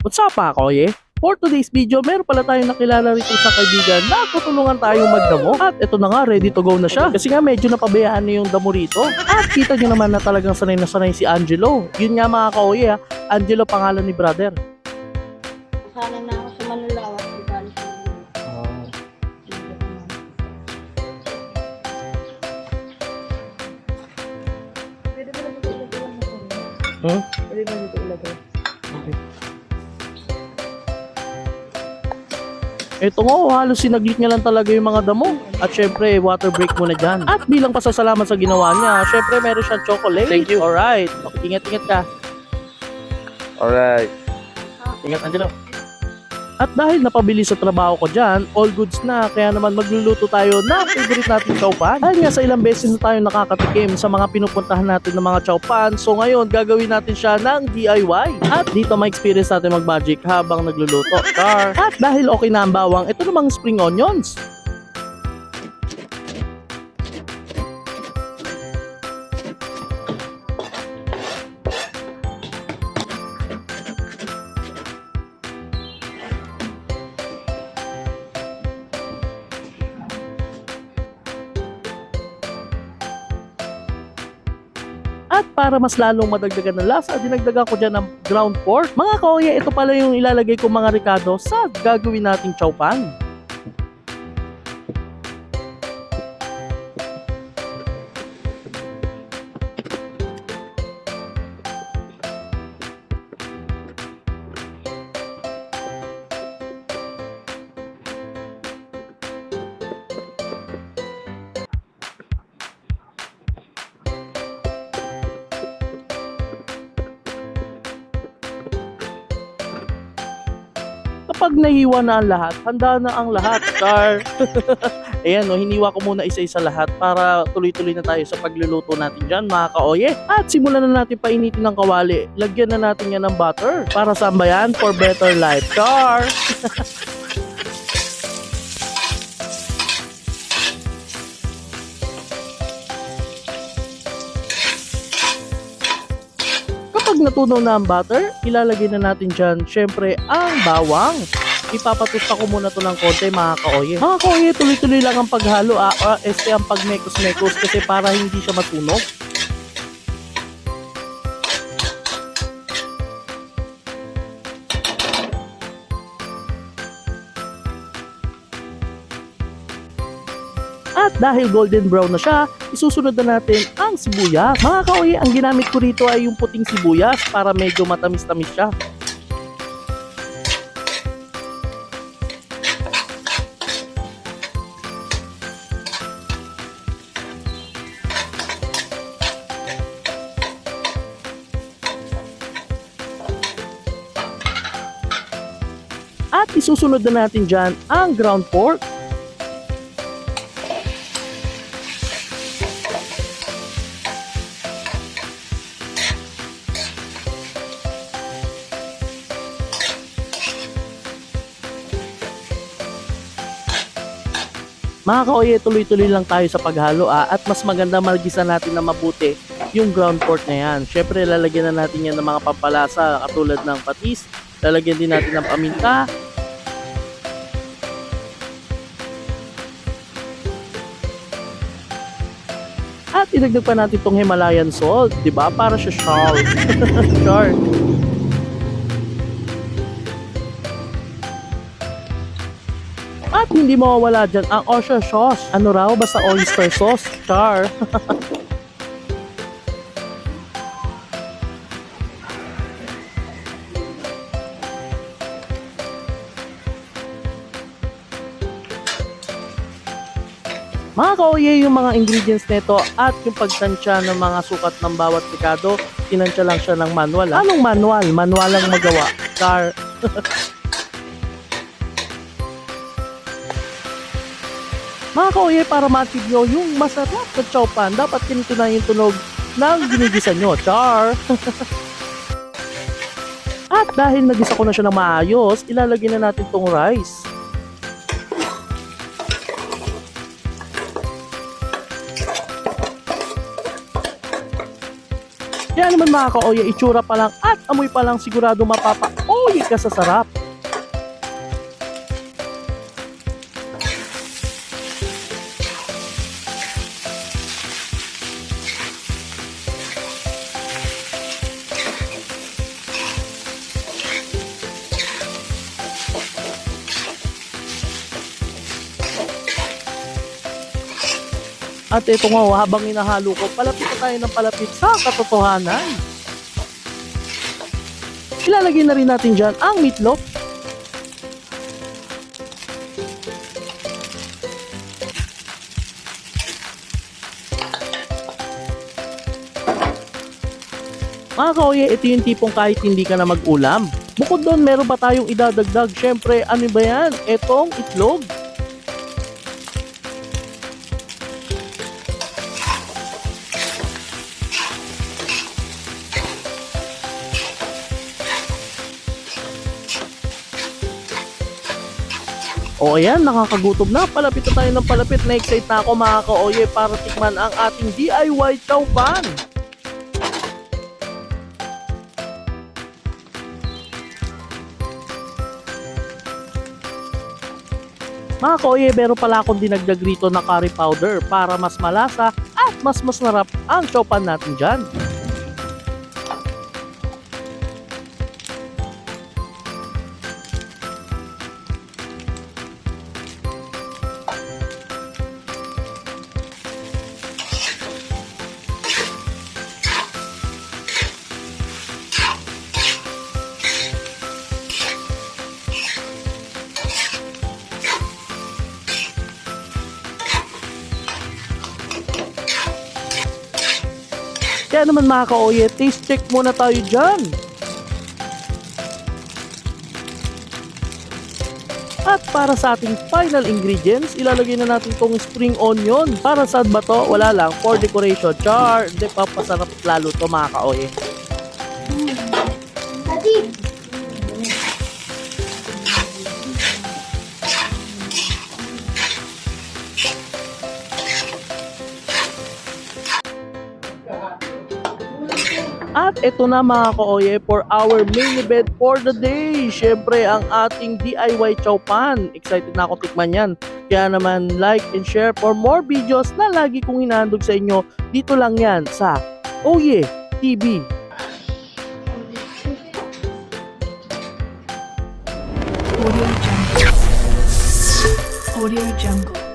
What's up mga koye? For today's video, meron pala tayong nakilala rito sa kaibigan na tutulungan tayong magdamo. At ito na nga, ready to go na siya. Kasi nga medyo napabayaan na yung damo rito. At kita nyo naman na talagang sanay na sanay si Angelo. Yun nga mga koye ha, Angelo pangalan ni brother. Sana na ako sa Manulawan, di ba? Pwede ba dito ilagay mo ito? Pwede ba dito ilagay? Okay. Ito nga, halos sinaglit niya lang talaga yung mga damo. At syempre, water break muna dyan. At bilang pasasalamat sa ginawa niya, syempre meron siyang chocolate. Thank you. Alright. Okay, ingat-ingat ka. Alright. Ingat, Angelo. At dahil napabili sa trabaho ko dyan, all goods na, kaya naman magluluto tayo na favorite natin chowpan. Dahil nga sa ilang beses na tayo nakakatikim sa mga pinupuntahan natin ng mga chowpan, so ngayon gagawin natin siya ng DIY. At dito ma-experience natin mag-magic habang nagluluto. Char! At dahil okay na ang bawang, ito namang spring onions. At para mas lalong madagdagan ng lasa, dinagdagan ko dyan ng ground pork. Mga koye, ito pala yung ilalagay ko mga ricado sa gagawin nating chowpan. Kapag nahiwa na ang lahat, handa na ang lahat, Char. Ayan, no, hiniwa ko muna isa-isa lahat para tuloy-tuloy na tayo sa pagluluto natin dyan, mga kaoye. At simulan na natin painitin ng kawali. Lagyan na natin yan ng butter. Para saan ba yan? For better life, Char. Kapag natunaw na ang butter, ilalagay na natin dyan, syempre, ang bawang. Ipapatusta ko muna to ng konti mga kaoye. Mga kaoye, tuloy-tuloy lang ang paghalo, ang pagmekos-mekos kasi para hindi siya matunog. At dahil golden brown na siya, isusunod na natin ang sibuyas. Mga kaoye, ang ginamit ko rito ay yung puting sibuyas para medyo matamis-tamis siya. At isusunod na natin dyan ang ground pork. Mga kaoye, tuloy-tuloy lang tayo sa paghalo at mas maganda magisa natin na mabuti yung ground pork na yan. Syempre, lalagyan na natin yan ng mga pampalasa katulad ng patis. Lalagyan din natin ng paminta. At idagdag pa natin itong Himalayan salt, di ba? Para siya salt. Sure. At hindi mawawala dyan ang oyster sauce. Ano raw? Basta oyster sauce. Char. Mga kaoye, yung mga ingredients nito at yung pagtansya ng mga sukat ng bawat ricado, tinansya lang siya ng manual. Anong manual? Manual lang magawa. Char. Mga kaoye, para ma-achieve nyo yung masarap na chowpan, dapat ganito na yung tunog ng ginigisa nyo. Char! At dahil nagisa ko na siya ng maayos, ilalagay na natin tong rice. Kaya naman mga ka-oye, itsura pa lang at amoy pa lang sigurado mapapa-oye ka sa sarap. At ito nga, habang inahalo ko, palapit na tayo ng palapit sa katotohanan. Ilalagay na rin natin dyan ang meatloaf. Mga kaoye, ito yung tipong kahit hindi ka na mag-ulam. Bukod doon, meron pa tayong idadagdag. Syempre, ano ba yan? Etong itlog. O ayan, nakakagutom na. Palapit na tayo ng palapit. Na-excite na ako mga ka-oye para tikman ang ating DIY chow pan. Mga ka-oye, meron pala akong dinagdag rito na curry powder para mas malasa at mas masarap ang chow pan natin dyan. Kaya naman mga ka-oye, taste check muna tayo dyan. At para sa ating final ingredients, ilalagay na natin tong spring onion. Para saan ba to? Wala lang, for decoration. Char! Hindi, papasarap lalo to mga ka-oye. Daddy! At ito na mga ka-oye for our main event for the day. Syempre ang ating DIY chow pan. Excited na ako tikman yan. Kaya naman like and share for more videos na lagi kong hinahandog sa inyo. Dito lang yan sa Oye TV. Audio Jungle. Audio Jungle.